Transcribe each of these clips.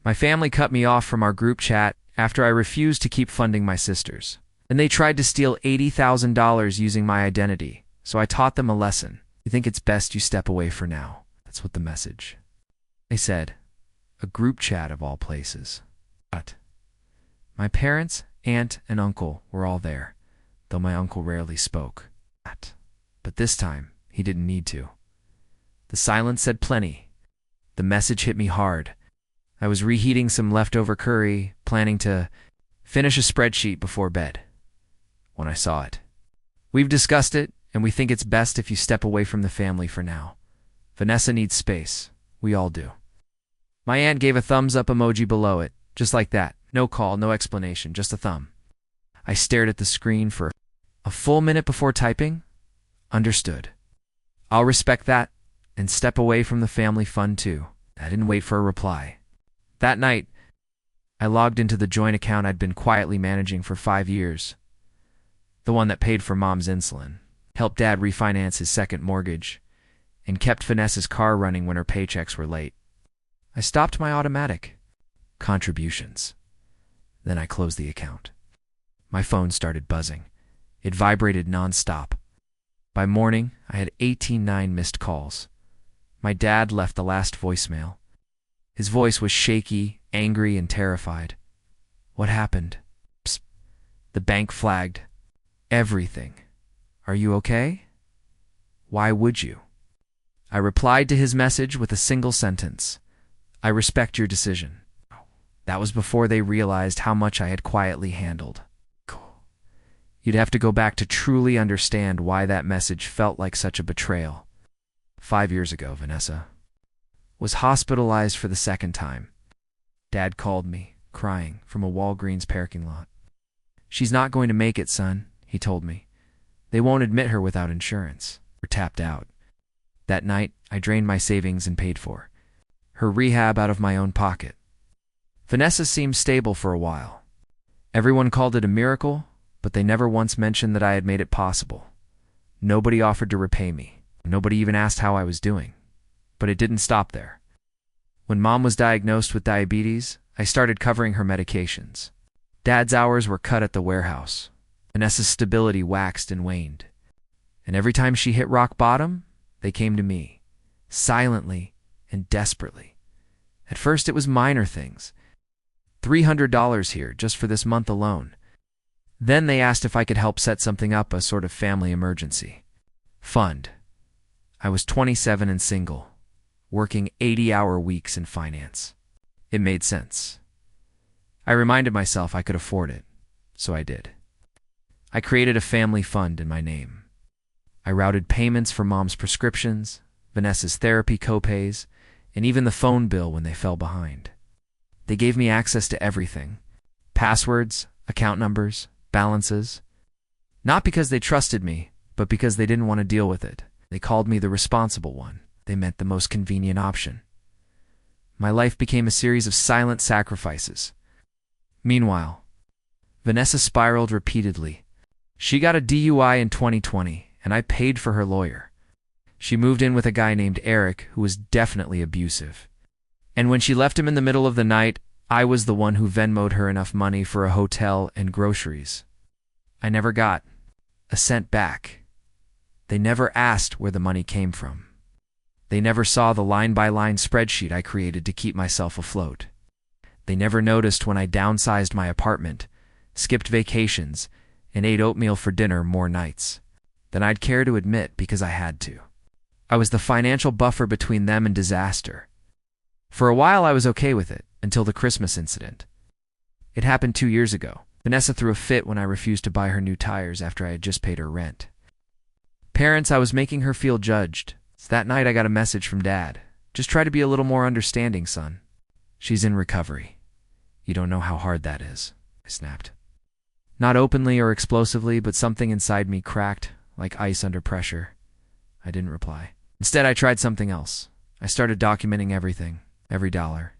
My family cut me off from our group chat after I refused to keep funding my sisters. And they tried to steal $80,000 using my identity, so I taught them a lesson. You think it's best you step away for now. That's what the message. They said, a group chat of all places. But my parents, aunt, and uncle were all there, though my uncle rarely spoke. But this time, he didn't need to. The silence said plenty. The message hit me hard. I was reheating some leftover curry, planning to finish a spreadsheet before bed, when I saw it. We've discussed it, and we think it's best if you step away from the family for now. Vanessa needs space. We all do. My aunt gave a thumbs up emoji below it, just like that. No call, no explanation, just a thumb. I stared at the screen for a full minute before typing. Understood. I'll respect that and step away from the family fund too. I didn't wait for a reply. That night, I logged into the joint account I'd been quietly managing for 5 years. The one that paid for Mom's insulin, helped Dad refinance his second mortgage, and kept Vanessa's car running when her paychecks were late. I stopped my automatic contributions. Then I closed the account. My phone started buzzing. It vibrated nonstop. By morning, I had 18 missed calls. My dad left the last voicemail. His voice was shaky, angry, and terrified. What happened? Psst. The bank flagged. Everything. Are you okay? Why would you? I replied to his message with a single sentence. I respect your decision. That was before they realized how much I had quietly handled. You'd have to go back to truly understand why that message felt like such a betrayal. 5 years ago, Vanessa was hospitalized for the second time. Dad called me, crying, from a Walgreens parking lot. She's not going to make it, son, he told me. They won't admit her without insurance. We're tapped out. That night, I drained my savings and paid for her rehab out of my own pocket. Vanessa seemed stable for a while. Everyone called it a miracle, but they never once mentioned that I had made it possible. Nobody offered to repay me. Nobody even asked how I was doing. But it didn't stop there. When Mom was diagnosed with diabetes, I started covering her medications. Dad's hours were cut at the warehouse. Vanessa's stability waxed and waned. And every time she hit rock bottom, they came to me, silently and desperately. At first it was minor things. $300 here, just for this month alone. Then they asked if I could help set something up, a sort of family emergency fund. I was 27 and single, working 80-hour weeks in finance. It made sense. I reminded myself I could afford it, so I did. I created a family fund in my name. I routed payments for Mom's prescriptions, Vanessa's therapy copays, and even the phone bill when they fell behind. They gave me access to everything: passwords, account numbers, balances. Not because they trusted me, but because they didn't want to deal with it. They called me the responsible one. They meant the most convenient option. My life became a series of silent sacrifices. Meanwhile, Vanessa spiraled repeatedly. She got a DUI in 2020, and I paid for her lawyer. She moved in with a guy named Eric, who was definitely abusive. And when she left him in the middle of the night, I was the one who Venmo'd her enough money for a hotel and groceries. I never got a cent back. They never asked where the money came from. They never saw the line-by-line spreadsheet I created to keep myself afloat. They never noticed when I downsized my apartment, skipped vacations, and ate oatmeal for dinner more nights than I'd care to admit because I had to. I was the financial buffer between them and disaster. For a while I was okay with it, until the Christmas incident. It happened 2 years ago. Vanessa threw a fit when I refused to buy her new tires after I had just paid her rent. Parents, I was making her feel judged. So that night I got a message from Dad. Just try to be a little more understanding, son. She's in recovery. You don't know how hard that is, I snapped. Not openly or explosively, but something inside me cracked, like ice under pressure. I didn't reply. Instead, I tried something else. I started documenting everything, every dollar.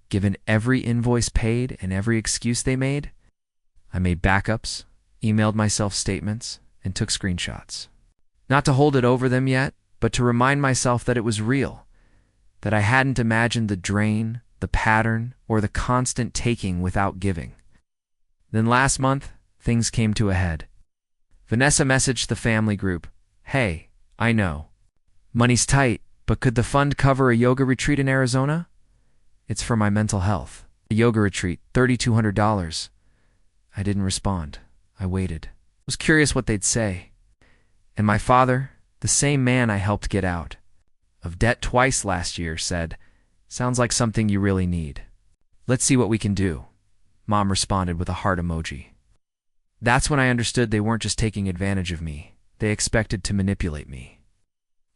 Given every invoice paid and every excuse they made, I made backups, emailed myself statements, and took screenshots. Not to hold it over them yet, but to remind myself that it was real, that I hadn't imagined the drain, the pattern, or the constant taking without giving. Then last month, things came to a head. Vanessa messaged the family group, "Hey, I know. Money's tight, but could the fund cover a yoga retreat in Arizona? It's for my mental health. A yoga retreat, $3,200. I didn't respond. I waited. Was curious what they'd say. And my father, the same man I helped get out of debt twice last year, said, "Sounds like something you really need. Let's see what we can do." Mom responded with a heart emoji. That's when I understood they weren't just taking advantage of me. They expected to manipulate me.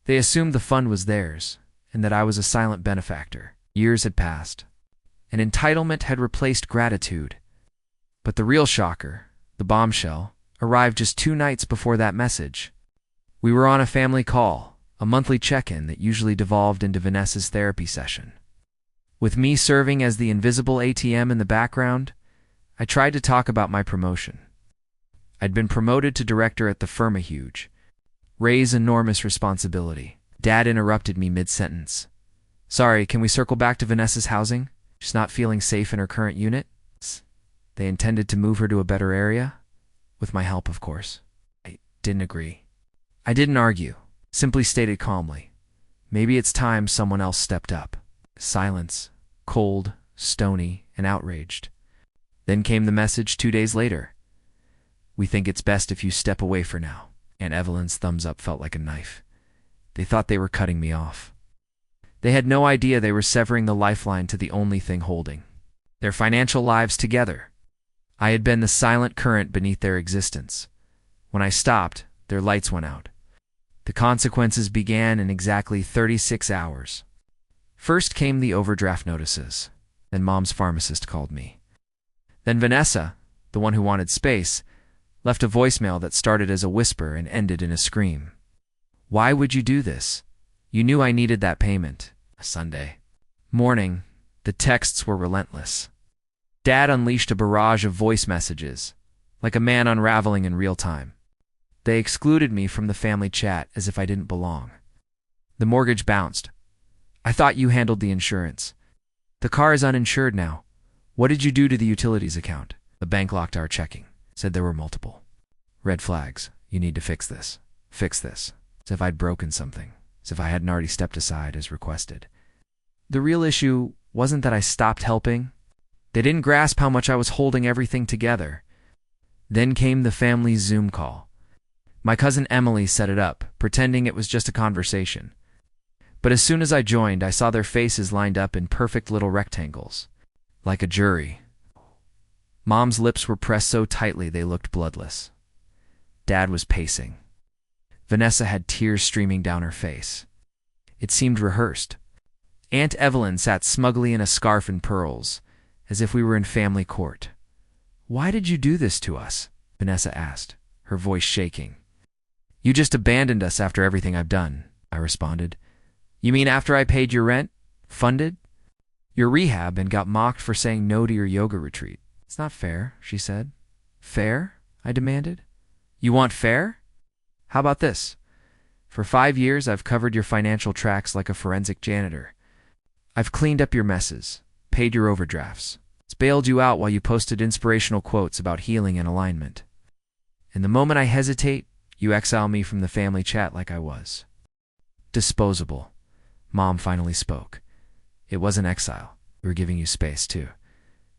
They assumed the fund was theirs, and that I was a silent benefactor. Years had passed, and entitlement had replaced gratitude. But the real shocker, the bombshell, arrived just 2 nights before that message. We were on a family call, a monthly check-in that usually devolved into Vanessa's therapy session. With me serving as the invisible ATM in the background, I tried to talk about my promotion. I'd been promoted to director at the firm, a huge, raise enormous responsibility. Dad interrupted me mid-sentence. "Sorry, can we circle back to Vanessa's housing? She's not feeling safe in her current unit. They intended to move her to a better area? With my help, of course." I didn't agree. I didn't argue, simply stated calmly, "Maybe it's time someone else stepped up." Silence, cold, stony, and outraged. Then came the message 2 days later. "We think it's best if you step away for now." Aunt Evelyn's thumbs up felt like a knife. They thought they were cutting me off. They had no idea they were severing the lifeline to the only thing holding their financial lives together. I had been the silent current beneath their existence. When I stopped, their lights went out. The consequences began in exactly 36 hours. First came the overdraft notices. Then Mom's pharmacist called me. Then Vanessa, the one who wanted space, left a voicemail that started as a whisper and ended in a scream. "Why would you do this? You knew I needed that payment." Sunday morning, the texts were relentless. Dad unleashed a barrage of voice messages, like a man unraveling in real time. They excluded me from the family chat as if I didn't belong. The mortgage bounced. "I thought you handled the insurance. The car is uninsured now. What did you do to the utilities account?" The bank locked our checking, said there were multiple red flags. "You need to fix this. Fix this." As if I'd broken something, as if I hadn't already stepped aside as requested. The real issue wasn't that I stopped helping. They didn't grasp how much I was holding everything together. Then came the family's Zoom call. My cousin Emily set it up, pretending it was just a conversation. But as soon as I joined, I saw their faces lined up in perfect little rectangles, like a jury. Mom's lips were pressed so tightly they looked bloodless. Dad was pacing. Vanessa had tears streaming down her face. It seemed rehearsed. Aunt Evelyn sat smugly in a scarf and pearls, as if we were in family court. "Why did you do this to us?" Vanessa asked, her voice shaking. "You just abandoned us after everything I've done," I responded. "You mean after I paid your rent, funded your rehab, and got mocked for saying no to your yoga retreat?" "It's not fair," she said. "Fair?" I demanded. "You want fair? How about this? For 5 years, I've covered your financial tracks like a forensic janitor. I've cleaned up your messes, paid your overdrafts, bailed you out while you posted inspirational quotes about healing and alignment. And the moment I hesitate, you exile me from the family chat like I was disposable." Mom finally spoke. "It wasn't exile. We were giving you space, too."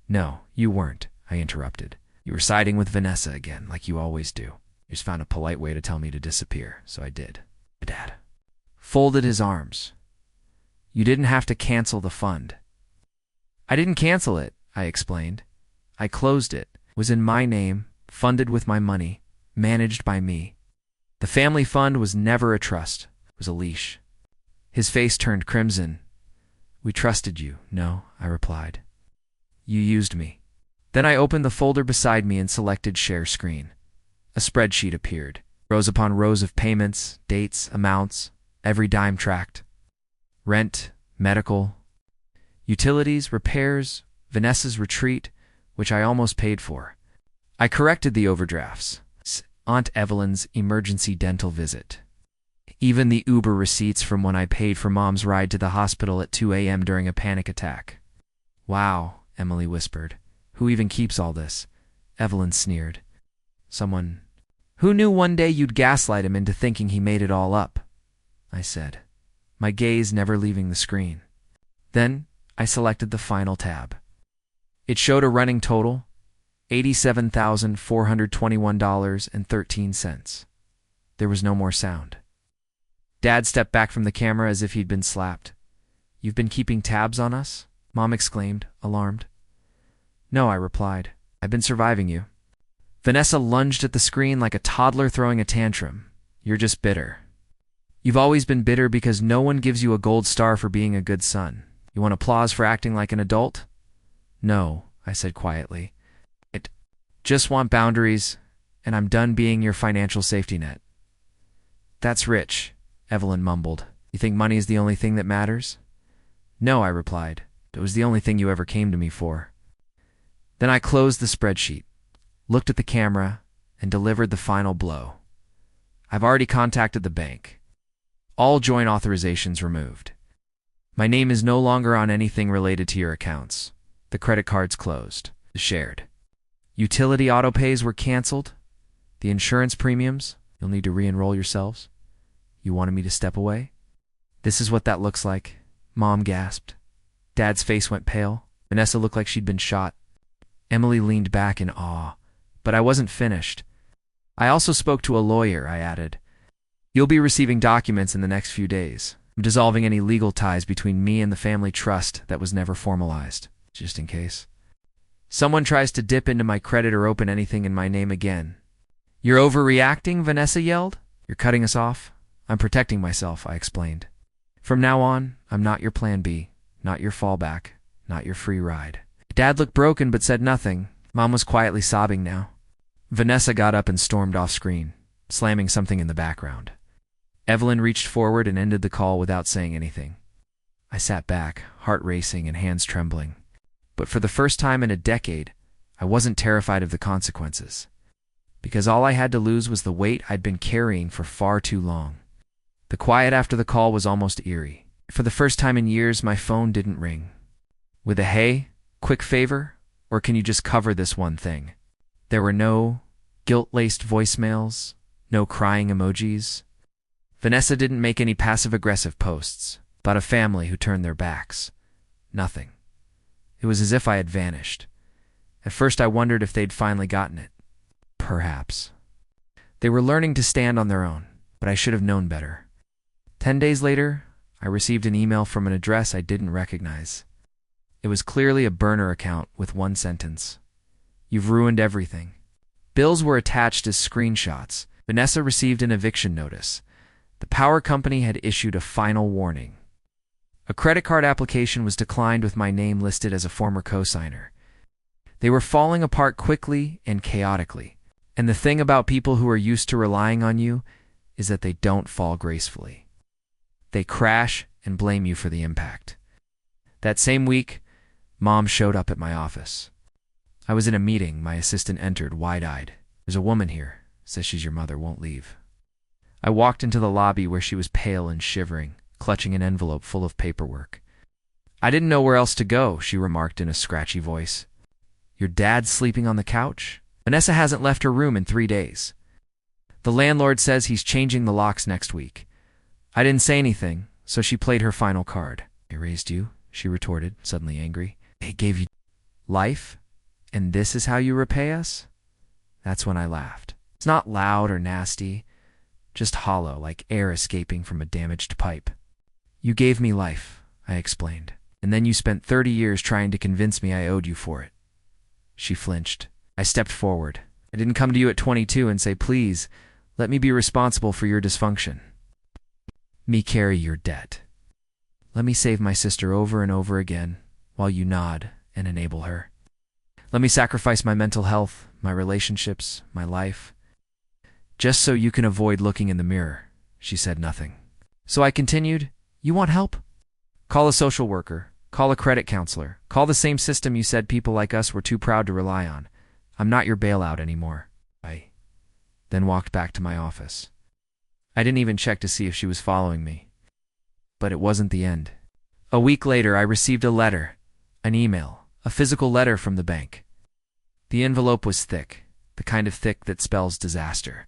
"No, you weren't," I interrupted. "You were siding with Vanessa again, like you always do. You just found a polite way to tell me to disappear, so I did." Dad folded his arms. "You didn't have to cancel the fund." "I didn't cancel it," I explained. "I closed it. It was in my name, funded with my money, managed by me. The family fund was never a trust. It was a leash." His face turned crimson. "We trusted you." "No," I replied. "You used me." Then I opened the folder beside me and selected Share Screen. A spreadsheet appeared. Rows upon rows of payments, dates, amounts, every dime tracked. Rent, medical, utilities, repairs, Vanessa's retreat, which I almost paid for. I corrected the overdrafts. Aunt Evelyn's emergency dental visit. Even the Uber receipts from when I paid for Mom's ride to the hospital at 2 a.m. during a panic attack. Wow, Emily whispered. Who even keeps all this? Evelyn sneered. Someone. Who knew one day you'd gaslight him into thinking he made it all up? I said, my gaze never leaving the screen. Then I selected the final tab. It showed a running total, $87,421.13. There was no more sound. Dad stepped back from the camera as if he'd been slapped. You've been keeping tabs on us? Mom exclaimed, alarmed. No, I replied. I've been surviving you. Vanessa lunged at the screen like a toddler throwing a tantrum. You're just bitter. You've always been bitter because no one gives you a gold star for being a good son. You want applause for acting like an adult? No, I said quietly. I just want boundaries, and I'm done being your financial safety net. That's rich, Evelyn mumbled. You think money is the only thing that matters? No, I replied. It was the only thing you ever came to me for. Then I closed the spreadsheet, looked at the camera, and delivered the final blow. I've already contacted the bank. All joint authorizations removed. My name is no longer on anything related to your accounts. The credit cards closed. Shared. Utility autopays were canceled. The insurance premiums, you'll need to re-enroll yourselves. You wanted me to step away? This is what that looks like, Mom gasped. Dad's face went pale. Vanessa looked like she'd been shot. Emily leaned back in awe. But I wasn't finished. I also spoke to a lawyer, I added. You'll be receiving documents in the next few days. I'm dissolving any legal ties between me and the family trust that was never formalized, just in case. Someone tries to dip into my credit or open anything in my name again. You're overreacting, Vanessa yelled. You're cutting us off? I'm protecting myself, I explained. From now on, I'm not your plan B, not your fallback, not your free ride. Dad looked broken but said nothing. Mom was quietly sobbing now. Vanessa got up and stormed off screen, slamming something in the background. Evelyn reached forward and ended the call without saying anything. I sat back, heart racing and hands trembling. But for the first time in a decade, I wasn't terrified of the consequences. Because all I had to lose was the weight I'd been carrying for far too long. The quiet after the call was almost eerie. For the first time in years, my phone didn't ring. With a hey, quick favor, or can you just cover this one thing? There were no guilt-laced voicemails, no crying emojis. Vanessa didn't make any passive-aggressive posts about a family who turned their backs. Nothing. It was as if I had vanished. At first I wondered if they'd finally gotten it. Perhaps. They were learning to stand on their own, but I should have known better. 10 days later, I received an email from an address I didn't recognize. It was clearly a burner account with one sentence. You've ruined everything. Bills were attached as screenshots. Vanessa received an eviction notice. The power company had issued a final warning. A credit card application was declined with my name listed as a former cosigner. They were falling apart quickly and chaotically. And the thing about people who are used to relying on you is that they don't fall gracefully. They crash and blame you for the impact. That same week, Mom showed up at my office. I was in a meeting. My assistant entered, wide-eyed. There's a woman here. Says she's your mother, won't leave. I walked into the lobby where she was pale and shivering, clutching an envelope full of paperwork. I didn't know where else to go, she remarked in a scratchy voice. Your dad's sleeping on the couch? Vanessa hasn't left her room in 3 days. The landlord says he's changing the locks next week. I didn't say anything, so she played her final card. They raised you, she retorted, suddenly angry. They gave you life, and this is how you repay us? That's when I laughed. It's not loud or nasty, just hollow, like air escaping from a damaged pipe. You gave me life, I explained, and then you spent 30 years trying to convince me I owed you for it. She flinched. I stepped forward. I didn't come to you at 22 and say, please, let me be responsible for your dysfunction. Me carry your debt. Let me save my sister over and over again, while you nod and enable her. Let me sacrifice my mental health, my relationships, my life, just so you can avoid looking in the mirror. She said nothing. So I continued, you want help? Call a social worker. Call a credit counselor. Call the same system you said people like us were too proud to rely on. I'm not your bailout anymore. I then walked back to my office. I didn't even check to see if she was following me. But it wasn't the end. A week later, I received a letter. An email, a physical letter from the bank. The envelope was thick, the kind of thick that spells disaster.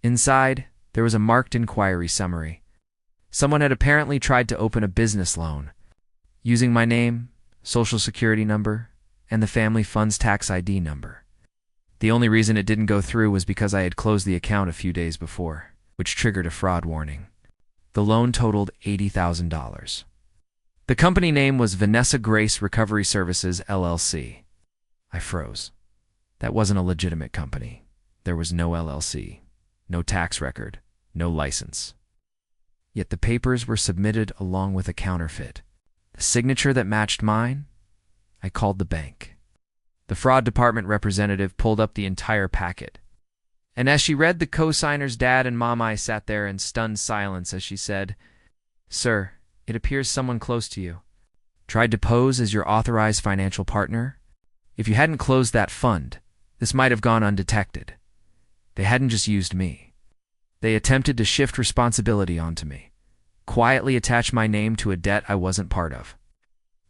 Inside, there was a marked inquiry summary. Someone had apparently tried to open a business loan, using my name, social security number, and the family funds tax ID number. The only reason it didn't go through was because I had closed the account a few days before, which triggered a fraud warning. The loan totaled $80,000. The company name was Vanessa Grace Recovery Services, LLC. I froze. That wasn't a legitimate company. There was no LLC, no tax record, no license. Yet the papers were submitted along with a counterfeit. The signature that matched mine? I called the bank. The fraud department representative pulled up the entire packet. And as she read, the co-signer's dad and mom, I sat there in stunned silence as she said, "Sir, it appears someone close to you tried to pose as your authorized financial partner. If you hadn't closed that fund, this might have gone undetected. They hadn't just used me. They attempted to shift responsibility onto me, quietly attach my name to a debt I wasn't part of."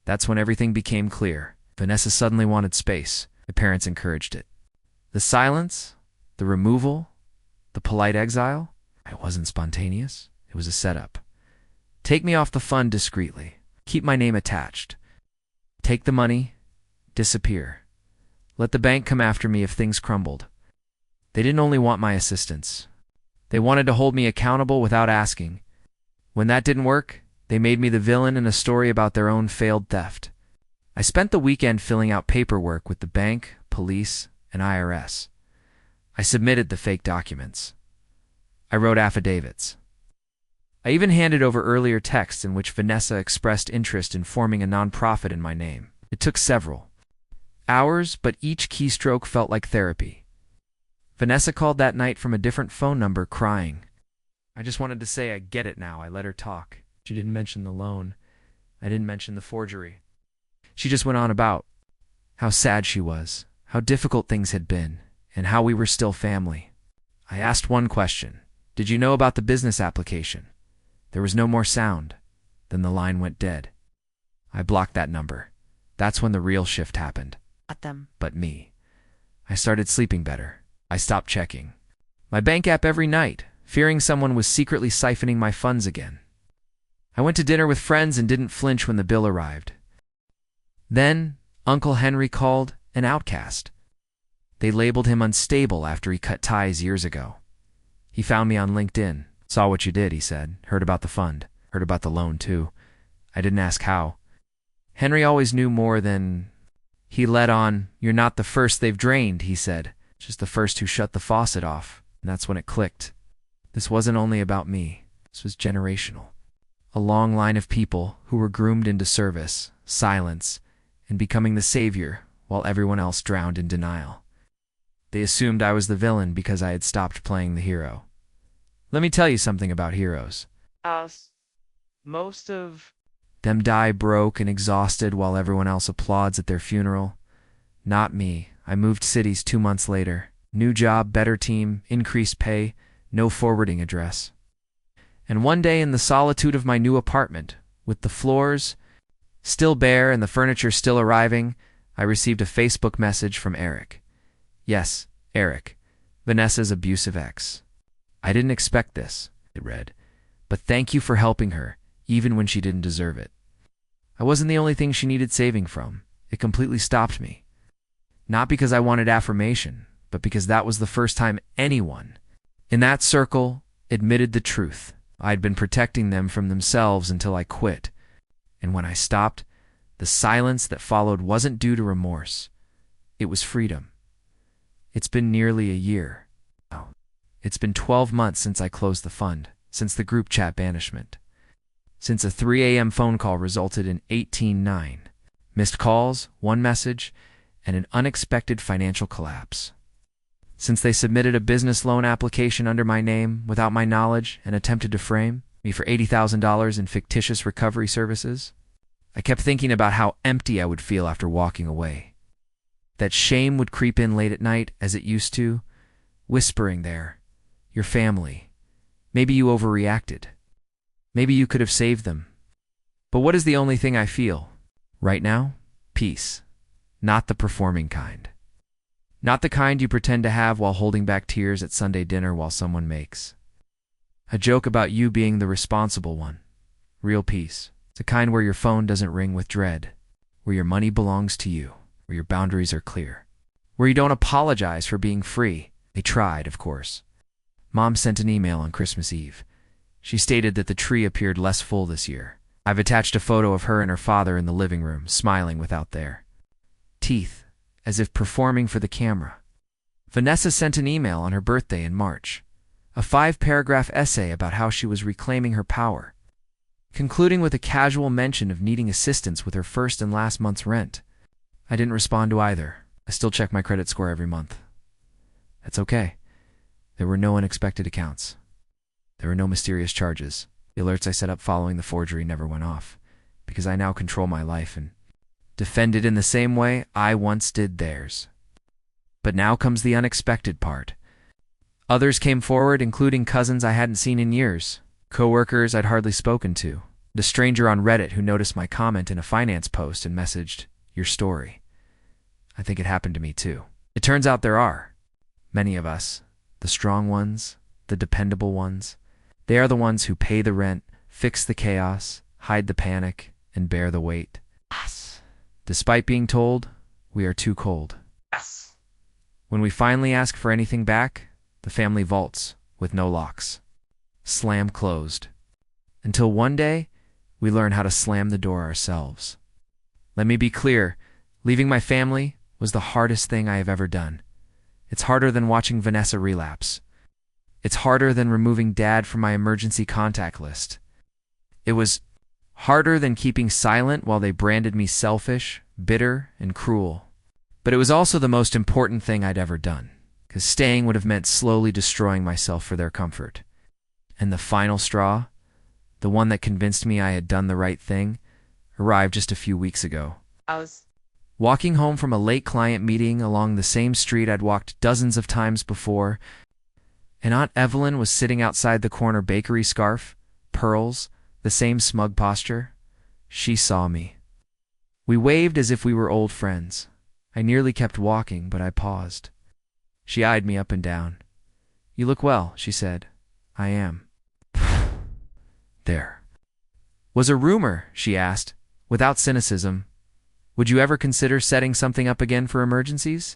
That's when everything became clear. Vanessa suddenly wanted space. The parents encouraged it. The silence, the removal, the polite exile, it wasn't spontaneous. It was a setup. Take me off the fund discreetly. Keep my name attached. Take the money, disappear. Let the bank come after me if things crumbled. They didn't only want my assistance. They wanted to hold me accountable without asking. When that didn't work, they made me the villain in a story about their own failed theft. I spent the weekend filling out paperwork with the bank, police, and IRS. I submitted the fake documents. I wrote affidavits. I even handed over earlier texts in which Vanessa expressed interest in forming a nonprofit in my name. It took several hours, but each keystroke felt like therapy. Vanessa called that night from a different phone number, crying. I just wanted to say I get it now. I let her talk. She didn't mention the loan. I didn't mention the forgery. She just went on about how sad she was, how difficult things had been, and how we were still family. I asked one question. Did you know about the business application? There was no more sound. Then the line went dead. I blocked that number. That's when the real shift happened. Not them. But me. I started sleeping better. I stopped checking my bank app every night, fearing someone was secretly siphoning my funds again. I went to dinner with friends and didn't flinch when the bill arrived. Then, Uncle Henry called an outcast. They labeled him unstable after he cut ties years ago. He found me on LinkedIn. Saw what you did, he said. Heard about the fund. Heard about the loan, too. I didn't ask how. Henry always knew more than... He led on, "You're not the first they've drained," he said. Just the first who shut the faucet off. And that's when it clicked. This wasn't only about me. This was generational. A long line of people who were groomed into service, silence, and becoming the savior while everyone else drowned in denial. They assumed I was the villain because I had stopped playing the hero. Let me tell you something about heroes. Most of them die broke and exhausted while everyone else applauds at their funeral. Not me. I moved cities 2 months later. New job, better team, increased pay, no forwarding address. And one day in the solitude of my new apartment, with the floors still bare and the furniture still arriving, I received a Facebook message from Eric. Yes, Eric, Vanessa's abusive ex. I didn't expect this, it read, but thank you for helping her, even when she didn't deserve it. I wasn't the only thing she needed saving from. It completely stopped me. Not because I wanted affirmation, but because that was the first time anyone in that circle admitted the truth. I'd been protecting them from themselves until I quit. And when I stopped, the silence that followed wasn't due to remorse. It was freedom. It's been nearly a year. It's been 12 months since I closed the fund, since the group chat banishment, since a 3 a.m. phone call resulted in 18-9, missed calls, one message, and an unexpected financial collapse. Since they submitted a business loan application under my name without my knowledge and attempted to frame me for $80,000 in fictitious recovery services, I kept thinking about how empty I would feel after walking away. That shame would creep in late at night as it used to, whispering there, "Your family. Maybe you overreacted. Maybe you could have saved them." But what is the only thing I feel? Right now? Peace. Not the performing kind. Not the kind you pretend to have while holding back tears at Sunday dinner while someone makes a joke about you being the responsible one. Real peace. It's a kind where your phone doesn't ring with dread, where your money belongs to you, where your boundaries are clear, where you don't apologize for being free. They tried, of course. Mom sent an email on Christmas Eve. She stated that the tree appeared less full this year. I've attached a photo of her and her father in the living room, smiling without their teeth, as if performing for the camera. Vanessa sent an email on her birthday in March, a 5-paragraph essay about how she was reclaiming her power, concluding with a casual mention of needing assistance with her first and last month's rent. I didn't respond to either. I still check my credit score every month. That's okay. There were no unexpected accounts. There were no mysterious charges. The alerts I set up following the forgery never went off, because I now control my life and defend it in the same way I once did theirs. But now comes the unexpected part. Others came forward, including cousins I hadn't seen in years, co-workers I'd hardly spoken to, and a stranger on Reddit who noticed my comment in a finance post and messaged, "Your story." I think it happened to me too. It turns out there are many of us, the strong ones, the dependable ones. They are the ones who pay the rent, fix the chaos, hide the panic, and bear the weight. Yes. Despite being told, we are too cold. Yes. When we finally ask for anything back, the family vaults with no locks. Slam closed. Until one day, we learn how to slam the door ourselves. Let me be clear, leaving my family was the hardest thing I have ever done. It's harder than watching Vanessa relapse. It's harder than removing Dad from my emergency contact list. It was harder than keeping silent while they branded me selfish, bitter, and cruel. But it was also the most important thing I'd ever done, because staying would have meant slowly destroying myself for their comfort. And the final straw, the one that convinced me I had done the right thing, arrived just a few weeks ago. I was walking home from a late client meeting along the same street I'd walked dozens of times before, and Aunt Evelyn was sitting outside the corner bakery, scarf, pearls, the same smug posture. She saw me. We waved as if we were old friends. I nearly kept walking, but I paused. She eyed me up and down. "You look well," she said. "I am." There was a rumor, she asked, without cynicism. "Would you ever consider setting something up again for emergencies?"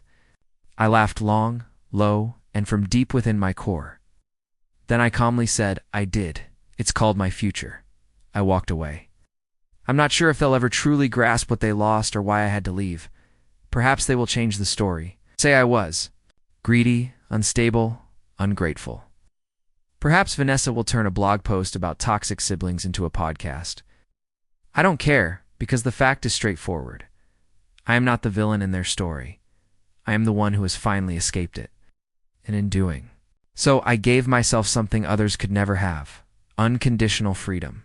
I laughed long, low, and from deep within my core. Then I calmly said, "I did. It's called my future." I walked away. I'm not sure if they'll ever truly grasp what they lost or why I had to leave. Perhaps they will change the story. Say I was greedy, unstable, ungrateful. Perhaps Vanessa will turn a blog post about toxic siblings into a podcast. I don't care, because the fact is straightforward. I am not the villain in their story. I am the one who has finally escaped it. And in doing so, I gave myself something others could never have: unconditional freedom.